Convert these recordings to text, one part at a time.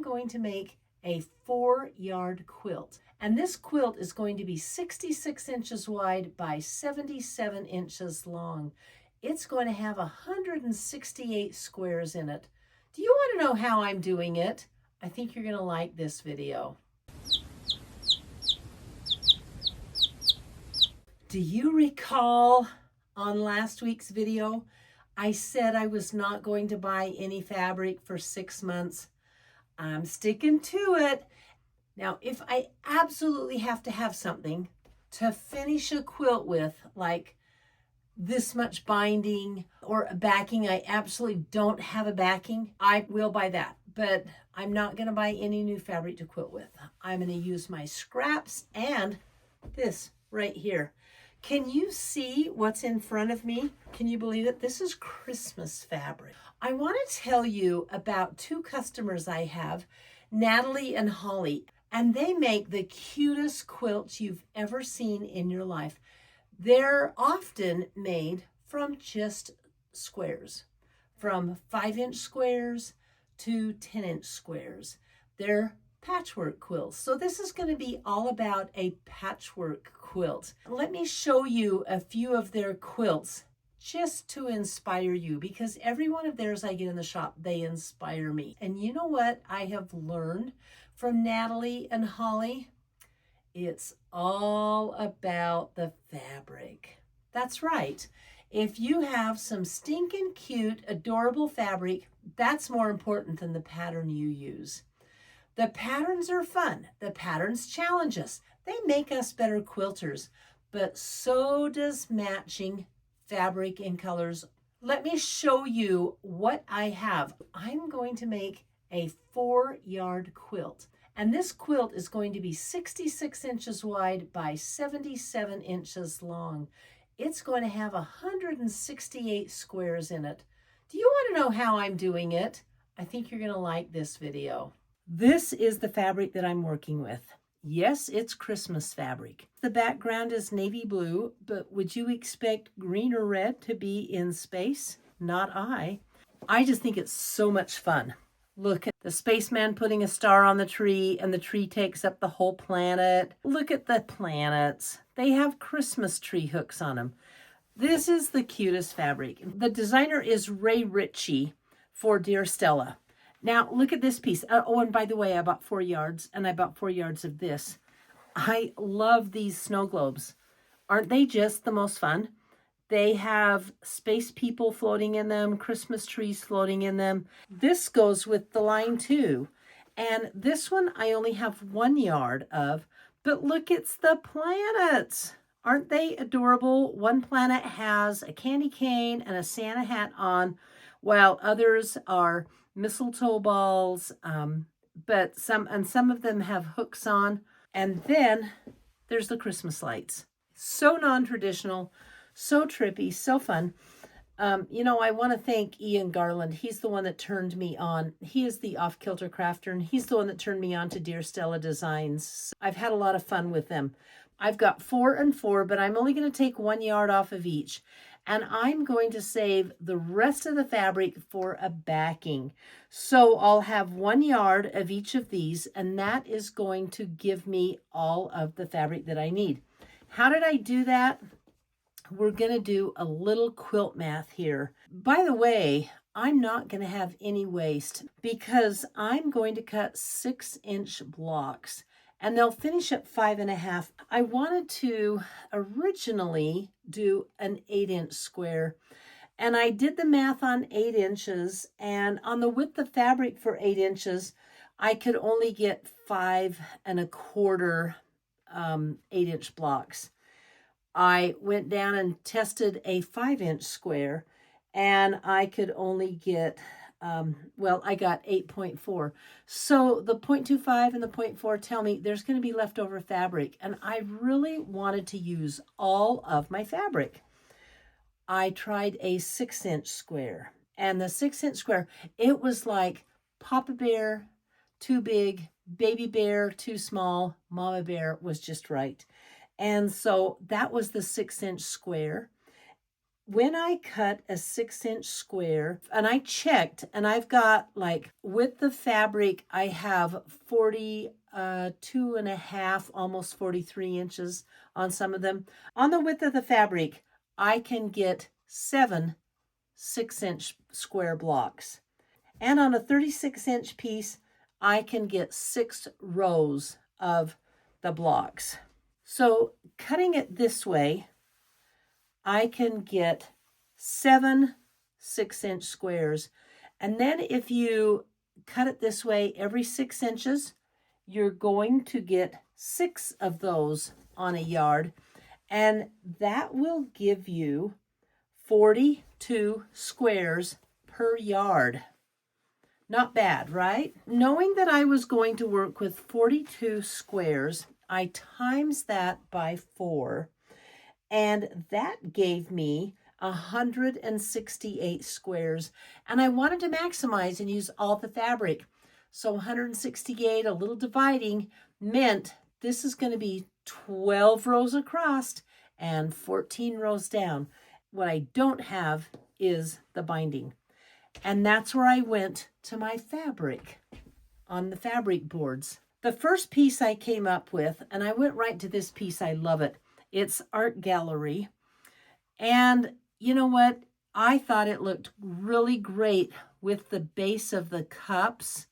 going to make a 4-yard quilt. And this quilt is going to be 66 inches wide by 77 inches long. It's going to have 168 squares in it. Do you want to know how I'm doing it? I think you're going to like this video. Do you recall on last week's video, I said I was not going to buy any fabric for 6 months? I'm sticking to it. Now, if I absolutely have to have something to finish a quilt with, like this much binding or a backing, I absolutely don't have a backing, I will buy that. But I'm not going to buy any new fabric to quilt with. I'm going to use my scraps and this right here. Can you see what's in front of me? Can you believe it? This is Christmas fabric. I want to tell you about 2 customers I have, Natalie and Holly, and they make the cutest quilts you've ever seen in your life. They're often made from just squares, from 5-inch squares to 10-inch squares. They're patchwork quilts. So this is going to be all about a patchwork quilt. Let me show you a few of their quilts just to inspire you, because every one of theirs I get in the shop, they inspire me. And you know what I have learned from Natalie and Holly? It's all about the fabric. That's right. If you have some stinking cute, adorable fabric, that's more important than the pattern you use. The patterns are fun. The patterns challenge us. They make us better quilters, but so does matching fabric and colors. Let me show you what I have. I'm going to make a 4-yard quilt. And this quilt is going to be 66 inches wide by 77 inches long. It's going to have 168 squares in it. Do you want to know how I'm doing it? I think you're going to like this video. This is the fabric that I'm working with. Yes, it's Christmas fabric. The background is navy blue, but would you expect green or red to be in space? Not I. I just think it's so much fun. Look at the spaceman putting a star on the tree, and the tree takes up the whole planet. Look at the planets. They have Christmas tree hooks on them. This is the cutest fabric. The designer is Ray Ritchie for Dear Stella. Now, look at this piece. Oh, and by the way, I bought 4 yards, and I bought 4 yards of this. I love these snow globes. Aren't they just the most fun? They have space people floating in them, Christmas trees floating in them. This goes with the line too. And this one I only have 1 yard of, but look, it's the planets. Aren't they adorable? One planet has a candy cane and a Santa hat on, while others are mistletoe balls, but some of them have hooks on. And then there's the Christmas lights. So non-traditional, so trippy, so fun. You know, I want to thank Ian Garland. He's the one that turned me on. He is the off-kilter crafter, and he's the one that turned me on to Dear Stella Designs. I've had a lot of fun with them. I've got 4 and 4, but I'm only going to take 1 yard off of each. And I'm going to save the rest of the fabric for a backing. So I'll have 1 yard of each of these, and that is going to give me all of the fabric that I need. How did I do that? We're going to do a little quilt math here. By the way, I'm not going to have any waste because I'm going to cut 6-inch blocks, and they'll finish at 5.5. I wanted to originally do an 8-inch square, and I did the math on 8 inches, and on the width of fabric for 8 inches, I could only get 5 1/4 8-inch blocks. I went down and tested a 5-inch square, and I could only get, I got 8.4. So the 0.25 and the 0.4 tell me there's going to be leftover fabric, and I really wanted to use all of my fabric. I tried a 6-inch square, and the 6-inch square, it was like Papa Bear, too big, Baby Bear, too small, Mama Bear was just right. And so that was the 6-inch square. when I cut a 6-inch square, and I checked, and I've got like with the fabric, I have 42 and a half, almost 43 inches on some of them. On the width of the fabric, I can get 7 6-inch square blocks. And on a 36-inch piece, I can get 6 rows of the blocks. So cutting it this way, I can get 7 6-inch squares. And then if you cut it this way every 6 inches, you're going to get 6 of those on a yard. And that will give you 42 squares per yard. Not bad, right? Knowing that I was going to work with 42 squares, I times that by 4. And that gave me 168 squares. And I wanted to maximize and use all the fabric. So 168, a little dividing, meant this is going to be 12 rows across and 14 rows down. What I don't have is the binding. And that's where I went to my fabric on the fabric boards. The first piece I came up with, and I went right to this piece, I love it. It's Art Gallery. And you know what? I thought it looked really great with the base of the cups,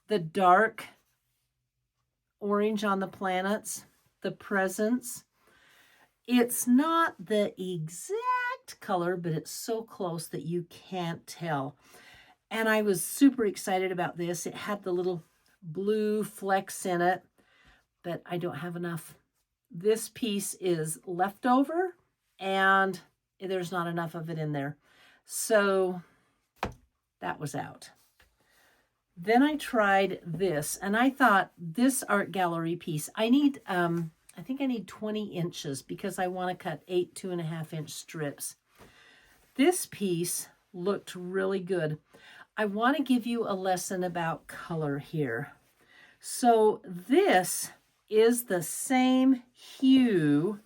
the dark orange on the planets, the presents. It's not the exact color, but it's so close that you can't tell. And I was super excited about this. It had the little blue flecks in it, but I don't have enough. This piece is leftover and there's not enough of it in there. So that was out. Then I tried this and I thought this Art Gallery piece, I need, I think I need 20 inches because I want to cut 8 2.5-inch strips. This piece looked really good. I want to give you a lesson about color here. So this is the same hue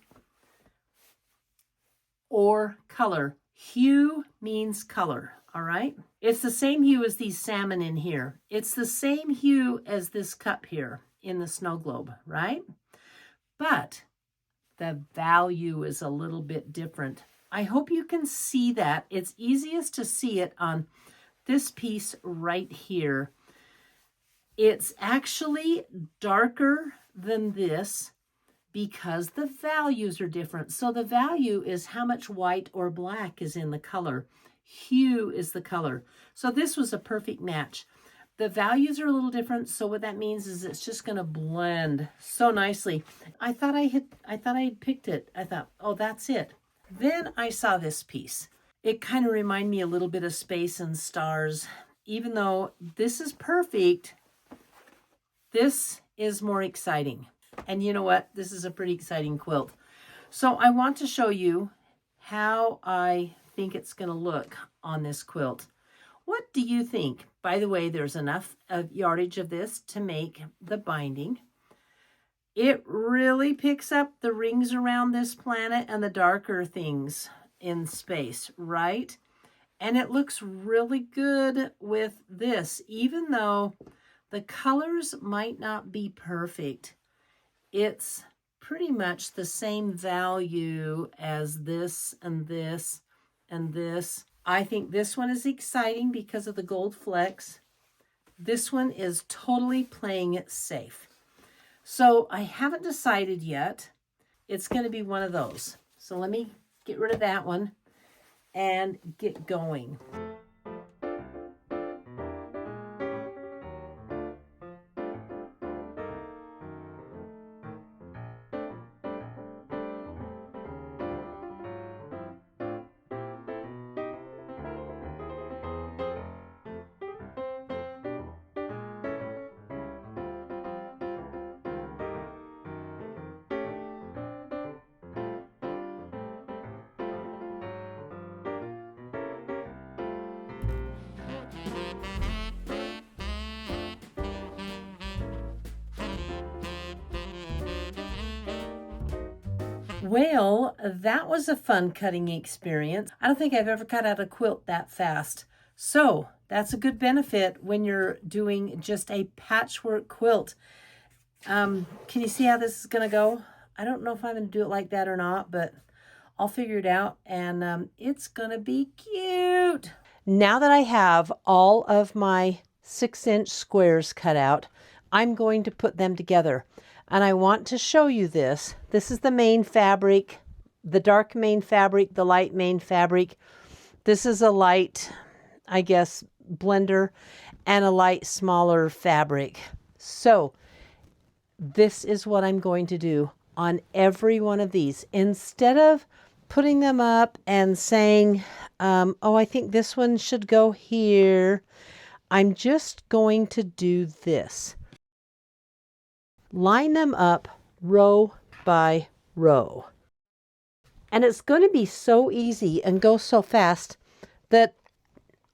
or color. Hue means color, all right? It's the same hue as these salmon in here. It's the same hue as this cup here in the snow globe, right? But the value is a little bit different. I hope you can see that. It's easiest to see it on this piece right here. It's actually darker than this because the values are different. So the value is how much white or black is in the color. Hue is the color. So this was a perfect match. The values are a little different, so what that means is it's just going to blend so nicely. I thought I had picked it. I thought, oh, that's it. Then I saw this piece. It kind of reminded me a little bit of Space and Stars. Even though this is perfect, this is more exciting. And you know what? This is a pretty exciting quilt. So I want to show you how I think it's going to look on this quilt. What do you think? By the way, there's enough of yardage of this to make the binding. It really picks up the rings around this planet and the darker things in space, right? And it looks really good with this, even though the colors might not be perfect. It's pretty much the same value as this and this and this. I think this one is exciting because of the gold flecks. This one is totally playing it safe. So I haven't decided yet. It's going to be one of those. So let me get rid of that one and get going. Well, that was a fun cutting experience. I don't think I've ever cut out a quilt that fast. So that's a good benefit when you're doing just a patchwork quilt. Can you see how this is going to go? I don't know if I'm going to do it like that or not, but I'll figure it out, and it's going to be cute. Now that I have all of my 6-inch squares cut out, I'm going to put them together. And I want to show you this. This is the main fabric, the dark main fabric, the light main fabric. This is a light, I guess, blender, and a light smaller fabric. So this is what I'm going to do on every one of these. Instead of putting them up and saying, oh, I think this one should go here, I'm just going to do this. Line them up row by row. And it's going to be so easy and go so fast that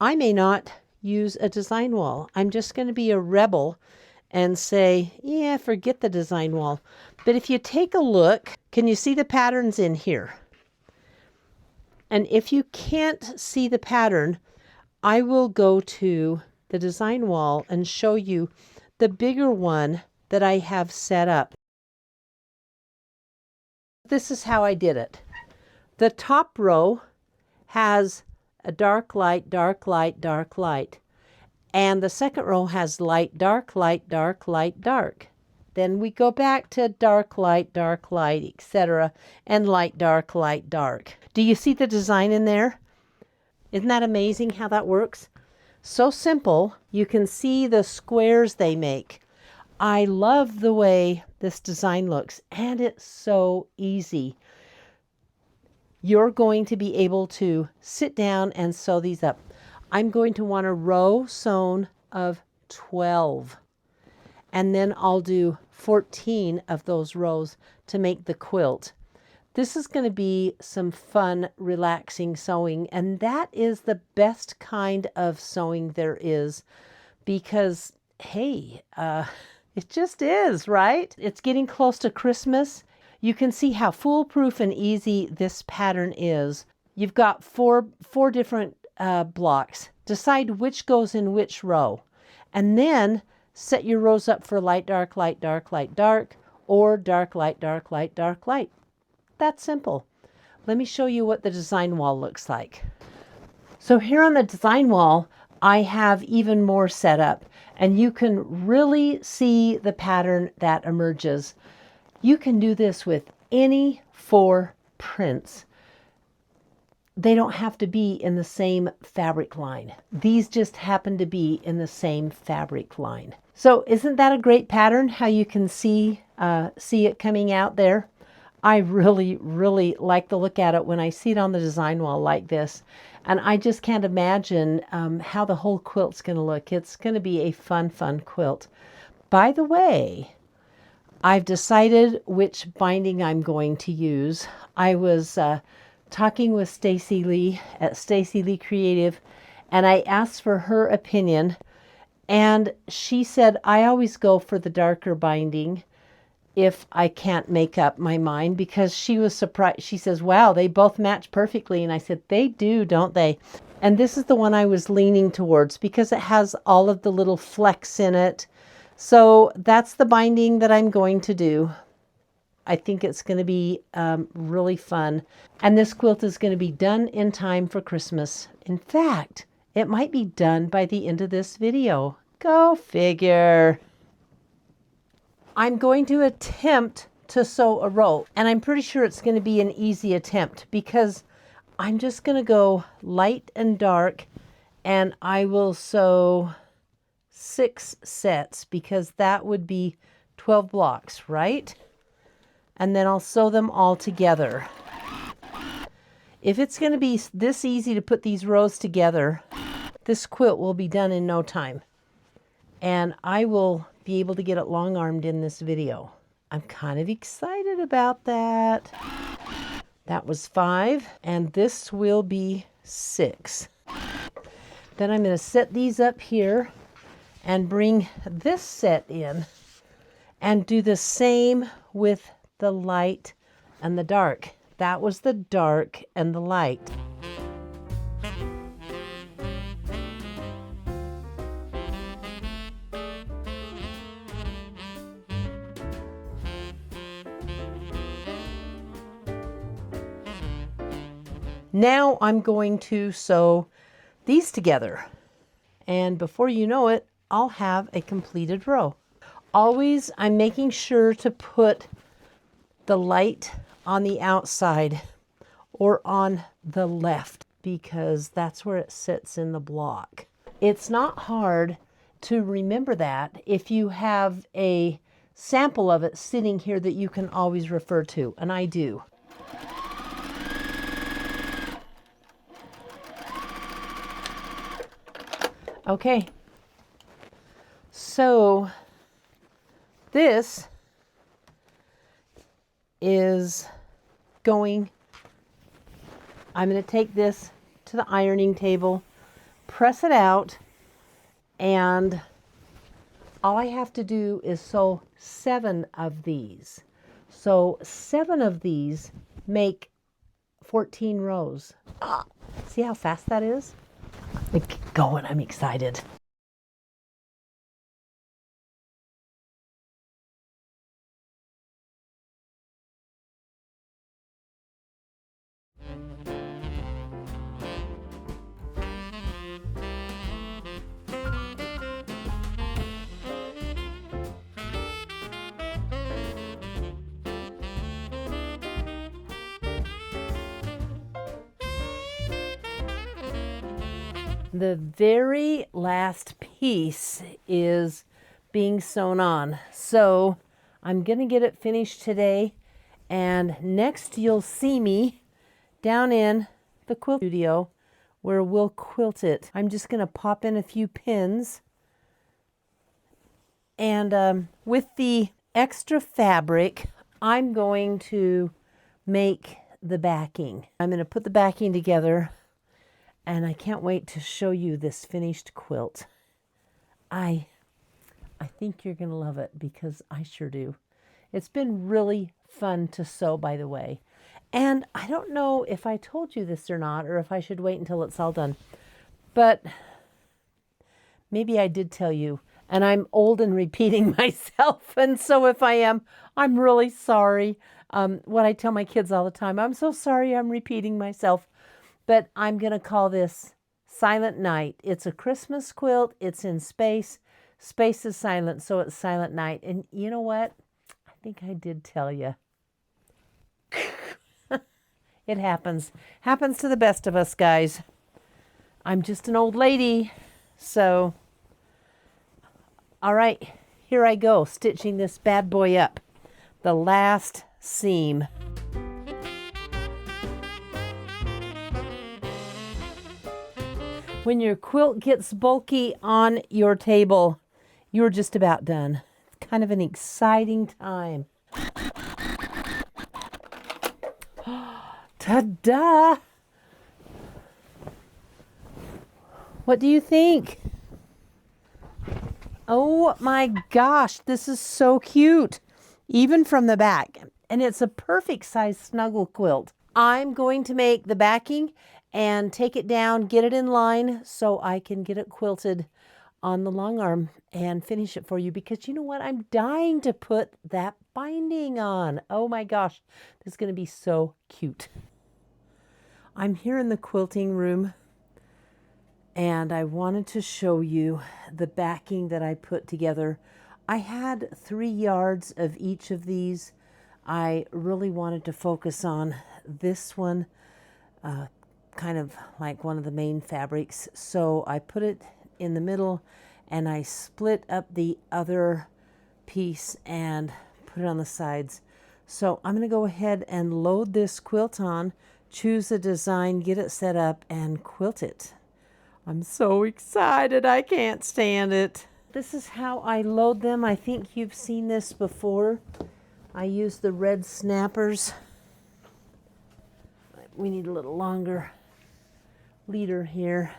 I may not use a design wall. I'm just going to be a rebel and say, yeah, forget the design wall. But if you take a look, can you see the patterns in here? And if you can't see the pattern, I will go to the design wall and show you the bigger one that I have set up. This is how I did it. The top row has a dark light, dark light, dark light. And the second row has light, dark, light, dark, light, dark. Then we go back to dark, light, etc. And light, dark, light, dark. Do you see the design in there? Isn't that amazing how that works? So simple. You can see the squares they make. I love the way this design looks, and it's so easy. You're going to be able to sit down and sew these up. I'm going to want a row sewn of 12, and then I'll do 14 of those rows to make the quilt. This is going to be some fun, relaxing sewing, and that is the best kind of sewing there is, because, hey, it just is, right? It's getting close to Christmas. You can see how foolproof and easy this pattern is. You've got four different blocks. Decide which goes in which row. And then set your rows up for light, dark, light, dark, light, dark, or dark, light, dark, light, dark, light. That's simple. Let me show you what the design wall looks like. So here on the design wall, I have even more set up, and you can really see the pattern that emerges. You can do this with any 4 prints. They don't have to be in the same fabric line. These just happen to be in the same fabric line. So isn't that a great pattern, how you can see it coming out there? I really, really like the look at it when I see it on the design wall like this. And I just can't imagine how the whole quilt's going to look. It's going to be a fun, fun quilt. By the way, I've decided which binding I'm going to use. I was talking with Stacy Lee at Stacy Lee Creative, and I asked for her opinion. And she said, I always go for the darker binding if I can't make up my mind, because she was surprised. She says, wow, they both match perfectly. And I said, they do, don't they? And this is the one I was leaning towards because it has all of the little flecks in it. So that's the binding that I'm going to do. I think it's going to be really fun. And this quilt is going to be done in time for Christmas. In fact, it might be done by the end of this video. Go figure. I'm going to attempt to sew a row, and I'm pretty sure it's going to be an easy attempt because I'm just going to go light and dark, and I will sew 6 sets because that would be 12 blocks, right? And then I'll sew them all together. If it's going to be this easy to put these rows together, this quilt will be done in no time. And I will be able to get it long-armed in this video. I'm kind of excited about that. That was 5, and this will be 6. Then I'm going to set these up here and bring this set in and do the same with the light and the dark. That was the dark and the light. Now I'm going to sew these together. And before you know it, I'll have a completed row. Always, I'm making sure to put the light on the outside or on the left because that's where it sits in the block. It's not hard to remember that if you have a sample of it sitting here that you can always refer to, and I do. Okay, so this is going, I'm going to take this to the ironing table, press it out, and all I have to do is sew 7 of these. So 7 of these make 14 rows. See how fast that is? Let's get going. I'm excited. The very last piece is being sewn on. So I'm going to get it finished today. And next you'll see me down in the quilt studio where we'll quilt it. I'm just going to pop in a few pins. And with the extra fabric, I'm going to make the backing. I'm going to put the backing together. And I can't wait to show you this finished quilt. I think you're going to love it because I sure do. It's been really fun to sew, by the way. And I don't know if I told you this or not, or if I should wait until it's all done. But maybe I did tell you. And I'm old and repeating myself. And so if I am, I'm really sorry. What I tell my kids all the time, I'm so sorry I'm repeating myself. But I'm going to call this Silent Night. It's a Christmas quilt. It's in space. Space is silent, so it's Silent Night. And you know what? I think I did tell you. It happens. Happens to the best of us, guys. I'm just an old lady. So, all right, here I go, stitching this bad boy up. The last seam. When your quilt gets bulky on your table, you're just about done. It's kind of an exciting time. Ta-da! What do you think? Oh my gosh, this is so cute. Even from the back. And it's a perfect size snuggle quilt. I'm going to make the backing and take it down, get it in line so I can get it quilted on the long arm and finish it for you because you know what? I'm dying to put that binding on. Oh my gosh, this is going to be so cute. I'm here in the quilting room and I wanted to show you the backing that I put together. I had 3 yards of each of these. I really wanted to focus on this one, kind of like one of the main fabrics. So I put it in the middle and I split up the other piece and put it on the sides. So I'm going to go ahead and load this quilt on, choose a design, get it set up, and quilt it. I'm so excited. I can't stand it. This is how I load them. I think you've seen this before. I use the red snappers. We need a little longer leader here.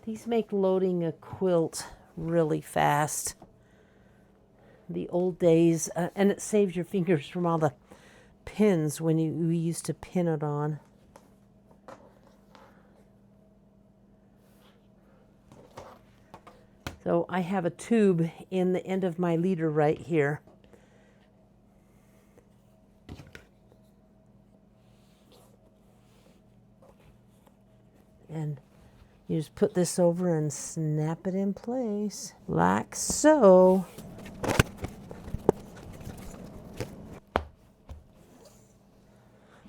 These make loading a quilt really fast. The old days, and it saves your fingers from all the pins when we used to pin it on. So I have a tube in the end of my leader right here. And you just put this over and snap it in place, like so.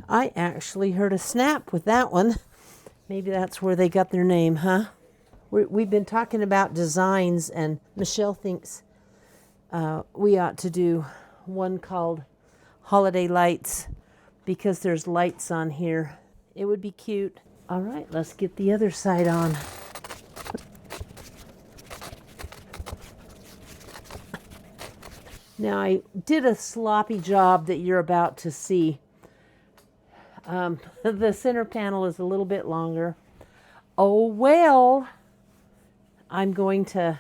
I actually heard a snap with that one. Maybe that's where they got their name, huh? We've been talking about designs, and Michelle thinks we ought to do one called Holiday Lights because there's lights on here. It would be cute. All right, let's get the other side on. Now, I did a sloppy job that you're about to see. The center panel is a little bit longer. Oh, well, I'm going to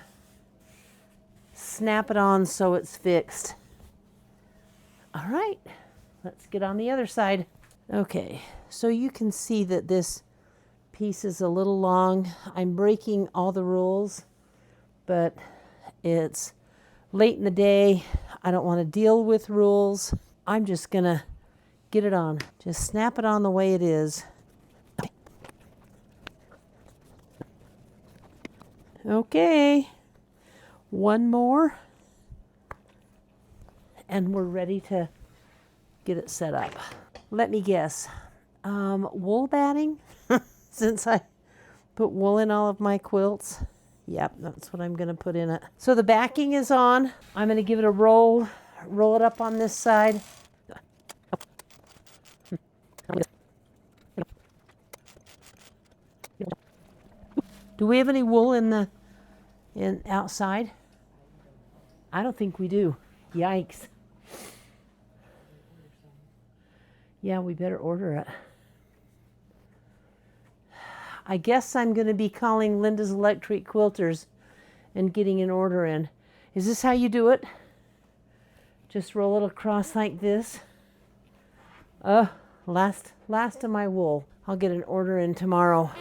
snap it on so it's fixed. All right, let's get on the other side. Okay, so you can see that this piece is a little long. I'm breaking all the rules, but it's late in the day. I don't want to deal with rules. I'm just gonna get it on. Just snap it on the way it is. Okay, one more, and we're ready to get it set up. Let me guess, wool batting, since I put wool in all of my quilts. Yep, that's what I'm gonna put in it. So the backing is on. I'm gonna give it a roll it up on this side. Do we have any wool in outside? I don't think we do. Yikes. Yeah, we better order it. I guess I'm going to be calling Linda's Electric Quilters and getting an order in. Is this how you do it? Just roll it across like this. Last of my wool. I'll get an order in tomorrow.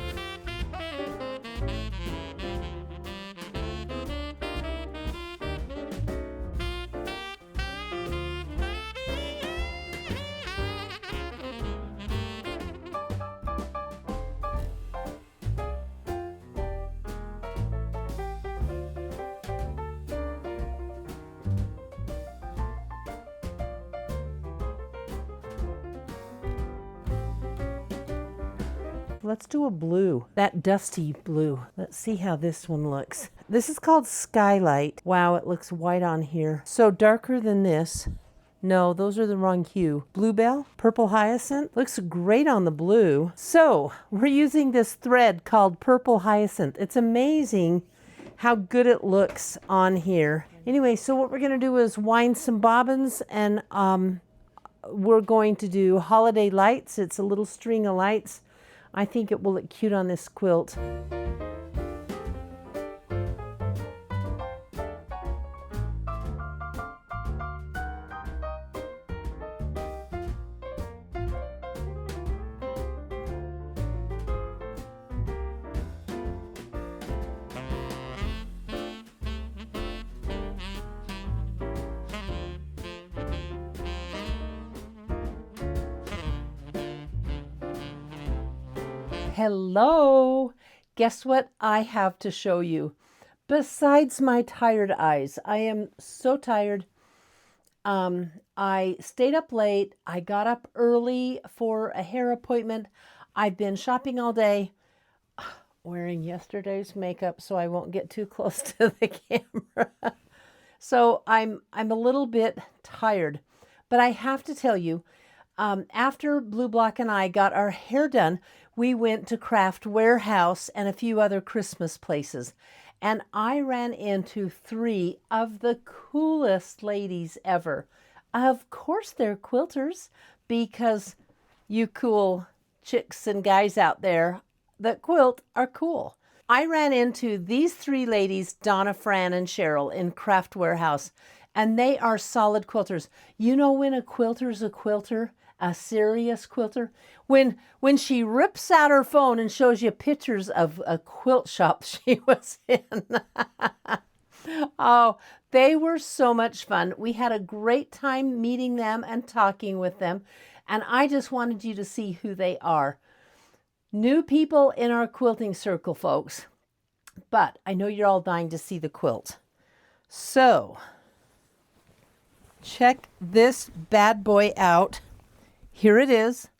Let's do a blue, that dusty blue. Let's see how this one looks. This is called Skylight. Wow, it looks white on here. So darker than this. No, those are the wrong hue. Bluebell, Purple Hyacinth. Looks great on the blue. So we're using this thread called Purple Hyacinth. It's amazing how good it looks on here. Anyway, so what we're gonna do is wind some bobbins, and we're going to do Holiday Lights. It's a little string of lights. I think it will look cute on this quilt. Hello! Guess what I have to show you? Besides my tired eyes, I am so tired. I stayed up late. I got up early for a hair appointment. I've been shopping all day, wearing yesterday's makeup so I won't get too close to the camera. So I'm a little bit tired, but I have to tell you, after Blue Block and I got our hair done, we went to Craft Warehouse and a few other Christmas places. And I ran into 3 of the coolest ladies ever. Of course they're quilters, because you cool chicks and guys out there that quilt are cool. I ran into these three ladies, Donna, Fran, and Cheryl, in Craft Warehouse, and they are solid quilters. You know when a quilter's a quilter, a serious quilter? When she rips out her phone and shows you pictures of a quilt shop she was in. Oh, they were so much fun. We had a great time meeting them and talking with them, and I just wanted you to see who they are. New people in our quilting circle, folks, but I know you're all dying to see the quilt. So, check this bad boy out. Here it is.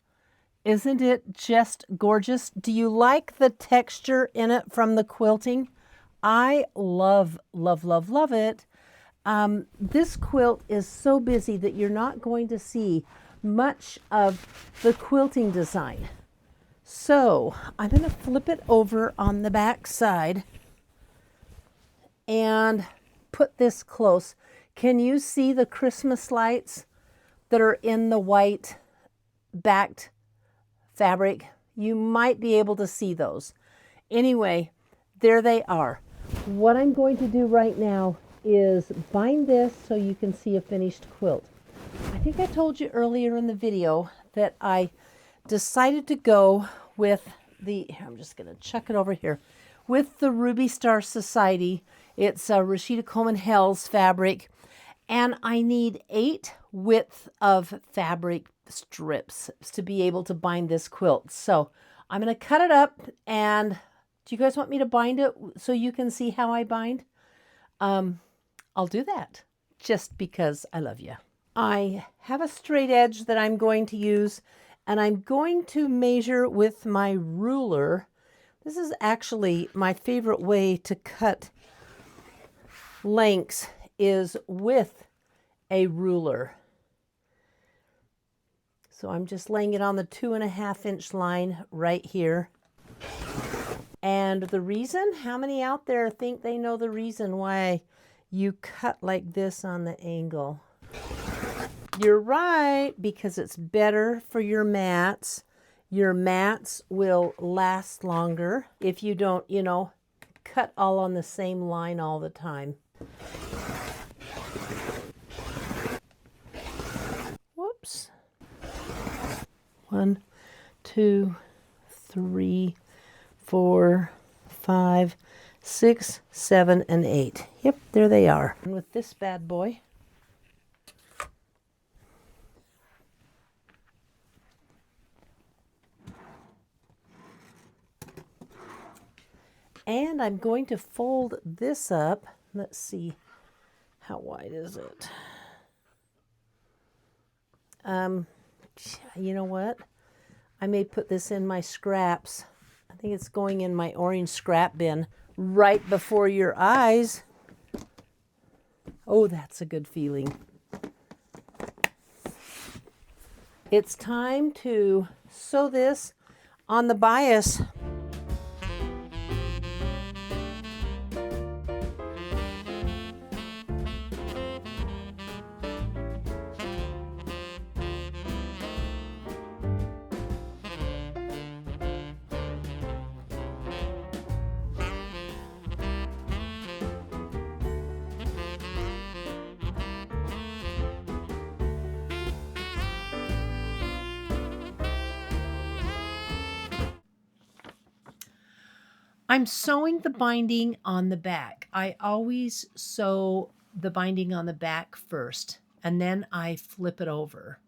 Isn't it just gorgeous? Do you like the texture in it from the quilting? I love, love, love, love it. This quilt is so busy that you're not going to see much of the quilting design. So I'm going to flip it over on the back side and put this close. Can you see the Christmas lights that are in the white backed fabric? You might be able to see those. Anyway, there they are. What I'm going to do right now is bind this so you can see a finished quilt. I think I told you earlier in the video that I decided to go with I'm just going to chuck it over here, with the Ruby Star Society. It's a Rashida Coleman Hell's fabric, and I need 8 width of fabric strips to be able to bind this quilt. So I'm going to cut it up, and do you guys want me to bind it so you can see how I bind? I'll do that just because I love you. I have a straight edge that I'm going to use, and I'm going to measure with my ruler. This is actually my favorite way to cut lengths, is with a ruler. So I'm just laying it on the 2.5 inch line right here. And the reason, how many out there think they know the reason why you cut like this on the angle? You're right, because it's better for your mats. Your mats will last longer if you don't, cut all on the same line all the time. Whoops. 1, 2, 3, 4, 5, 6, 7, and 8. Yep, there they are. And with this bad boy, and I'm going to fold this up. Let's see, how wide is it? You know what? I may put this in my scraps. I think it's going in my orange scrap bin right before your eyes. Oh, that's a good feeling. It's time to sew this on the bias. I'm sewing the binding on the back. I always sew the binding on the back first, and then I flip it over.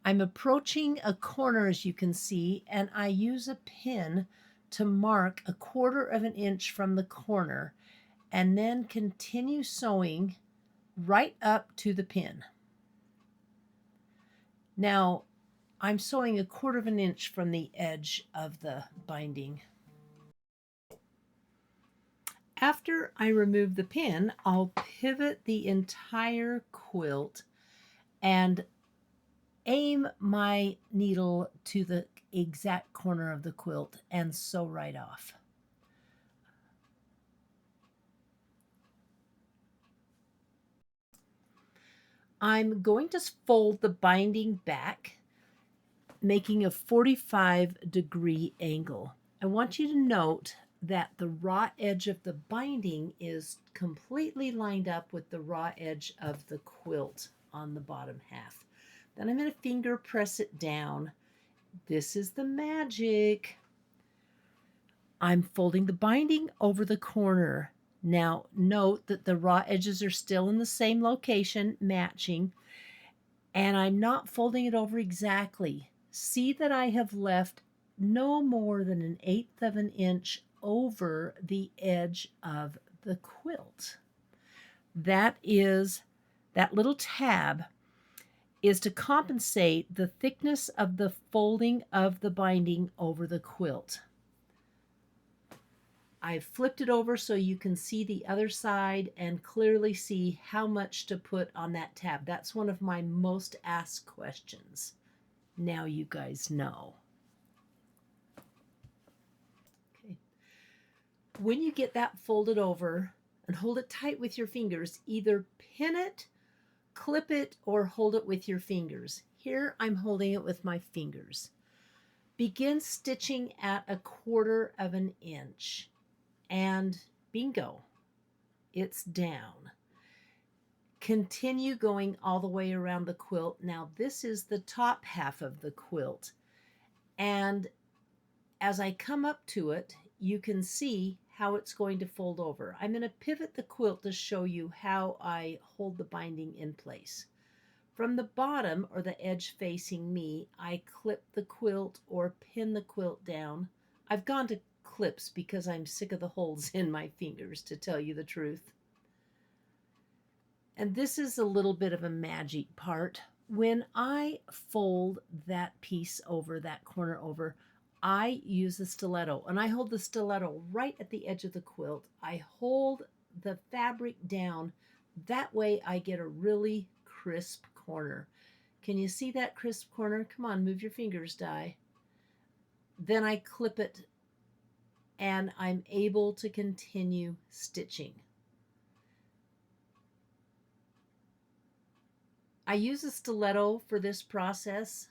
I'm approaching a corner, as you can see, and I use a pin to mark 1/4 inch from the corner, and then continue sewing right up to the pin. Now, I'm sewing 1/4 inch from the edge of the binding. After I remove the pin, I'll pivot the entire quilt and aim my needle to the exact corner of the quilt and sew right off. I'm going to fold the binding back, making a 45-degree angle. I want you to note that the raw edge of the binding is completely lined up with the raw edge of the quilt on the bottom half. Then I'm going to finger press it down. This is the magic. I'm folding the binding over the corner. Now note that the raw edges are still in the same location, matching, and I'm not folding it over exactly. See that I have left no more than 1/8 of an inch over the edge of the quilt. That little tab is to compensate the thickness of the folding of the binding over the quilt. I've flipped it over so you can see the other side and clearly see how much to put on that tab. That's one of my most asked questions. Now you guys know. Okay. When you get that folded over, and hold it tight with your fingers, either pin it, clip it, or hold it with your fingers. Here I'm holding it with my fingers. Begin stitching at 1/4 of an inch. And bingo, it's down. Continue going all the way around the quilt. Now this is the top half of the quilt. And as I come up to it, you can see how it's going to fold over. I'm going to pivot the quilt to show you how I hold the binding in place. From the bottom, or the edge facing me, I clip the quilt or pin the quilt down. I've gone to clips because I'm sick of the holes in my fingers, to tell you the truth. And this is a little bit of a magic part. When I fold that piece over, that corner over, I use the stiletto, and I hold the stiletto right at the edge of the quilt. I hold the fabric down. That way I get a really crisp corner. Can you see that crisp corner? Come on, move your fingers, Di. Then I clip it, and I'm able to continue stitching. I use a stiletto for this process.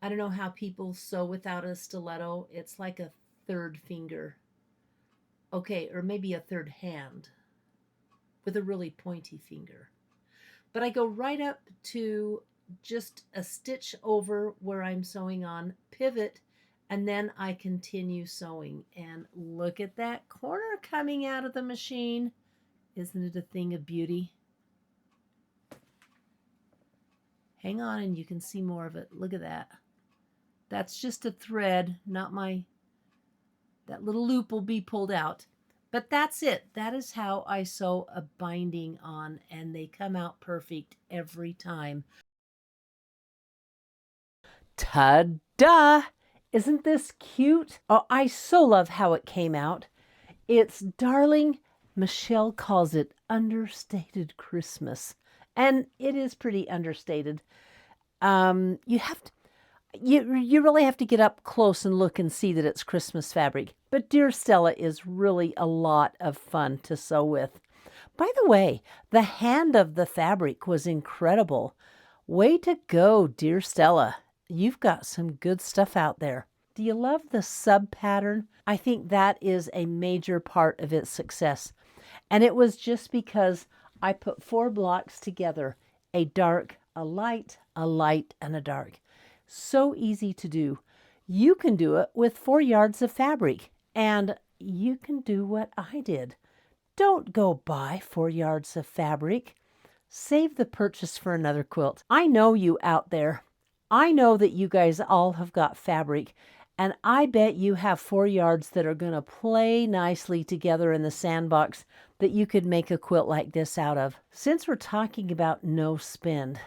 I don't know how people sew without a stiletto. It's like a third finger. Okay, or maybe a third hand with a really pointy finger. But I go right up to just a stitch over where I'm sewing on, pivot, and then I continue sewing. And look at that corner coming out of the machine. Isn't it a thing of beauty? Hang on and you can see more of it. Look at that. That's just a thread, not that little loop will be pulled out. But that's it. That is how I sew a binding on, and they come out perfect every time. Ta-da! Isn't this cute? Oh, I so love how it came out. It's darling. Michelle calls it understated Christmas, and it is pretty understated. You really have to get up close and look and see that it's Christmas fabric. But Dear Stella is really a lot of fun to sew with. By the way, the hand of the fabric was incredible. Way to go, Dear Stella. You've got some good stuff out there. Do you love the sub pattern? I think that is a major part of its success. And it was just because I put 4 blocks together, a dark, a light, and a dark. So easy to do. You can do it with 4 yards of fabric, and you can do what I did. Don't go buy 4 yards of fabric. Save the purchase for another quilt. I know you out there. I know that you guys all have got fabric, and I bet you have 4 yards that are going to play nicely together in the sandbox that you could make a quilt like this out of. Since we're talking about no spend,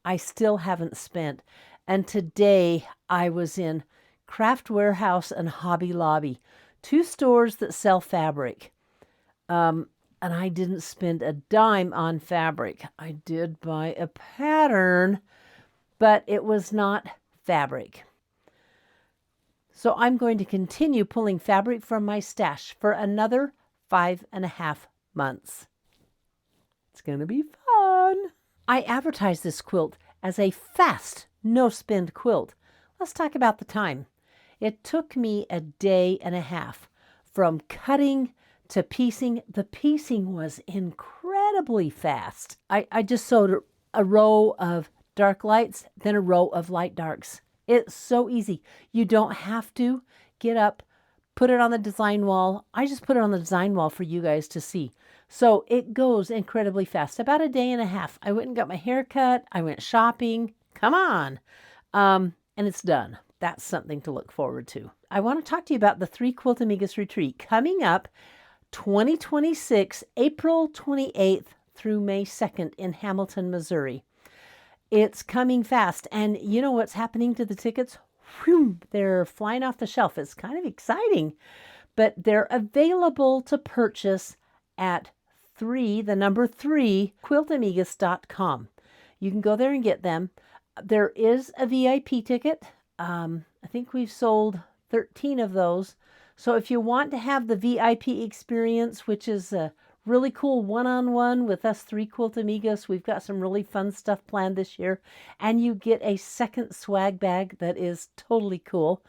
I still haven't spent. And today I was in Craft Warehouse and Hobby Lobby, 2 stores that sell fabric. And I didn't spend a dime on fabric. I did buy a pattern, but it was not fabric. So I'm going to continue pulling fabric from my stash for another 5.5 months. It's going to be fun. I advertise this quilt as a fast, no-spend quilt. Let's talk about the time. It took me a day and a half from cutting to piecing. The piecing was incredibly fast. I just sewed a row of dark lights, then a row of light darks. It's so easy. You don't have to get up, put it on the design wall. I just put it on the design wall for you guys to see. So it goes incredibly fast. About a day and a half. I went and got my hair cut. I went shopping. Come on. And it's done. That's something to look forward to. I want to talk to you about the 3 Quilt Amigas retreat coming up 2026, April 28th through May 2nd in Hamilton, Missouri. It's coming fast. And you know what's happening to the tickets? Whew, they're flying off the shelf. It's kind of exciting. But they're available to purchase at 3, the number 3, quiltamigas.com. You can go there and get them. There is a VIP ticket. I think we've sold 13 of those. So if you want to have the VIP experience, which is a really cool one-on-one with us 3 Quilt Amigas, we've got some really fun stuff planned this year. And you get a second swag bag that is totally cool.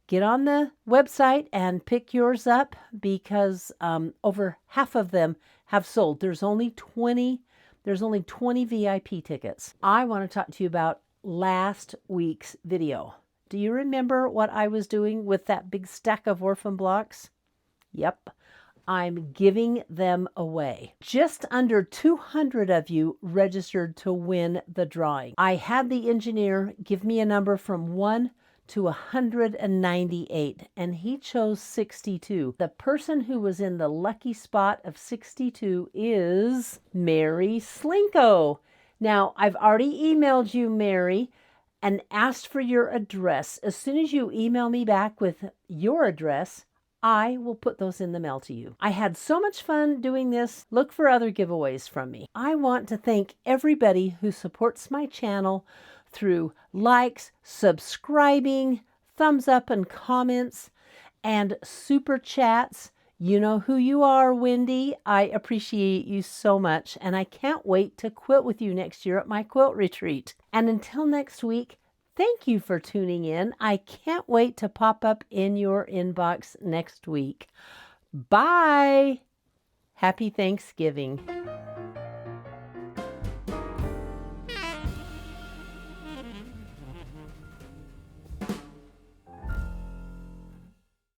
Get on the website and pick yours up because over half of them have sold. There's only 20 VIP tickets. I want to talk to you about last week's video. Do you remember what I was doing with that big stack of orphan blocks? Yep, I'm giving them away. Just under 200 of you registered to win the drawing. I had the engineer give me a number from 1 to 198, and he chose 62. The person who was in the lucky spot of 62 is Mary Slinko. Now, I've already emailed you, Mary, and asked for your address. As soon as you email me back with your address, I will put those in the mail to you. I had so much fun doing this. Look for other giveaways from me. I want to thank everybody who supports my channel through likes, subscribing, thumbs up and comments, and super chats. You know who you are, Wendy. I appreciate you so much, and I can't wait to quilt with you next year at my quilt retreat. And until next week, thank you for tuning in. I can't wait to pop up in your inbox next week. Bye. Happy Thanksgiving.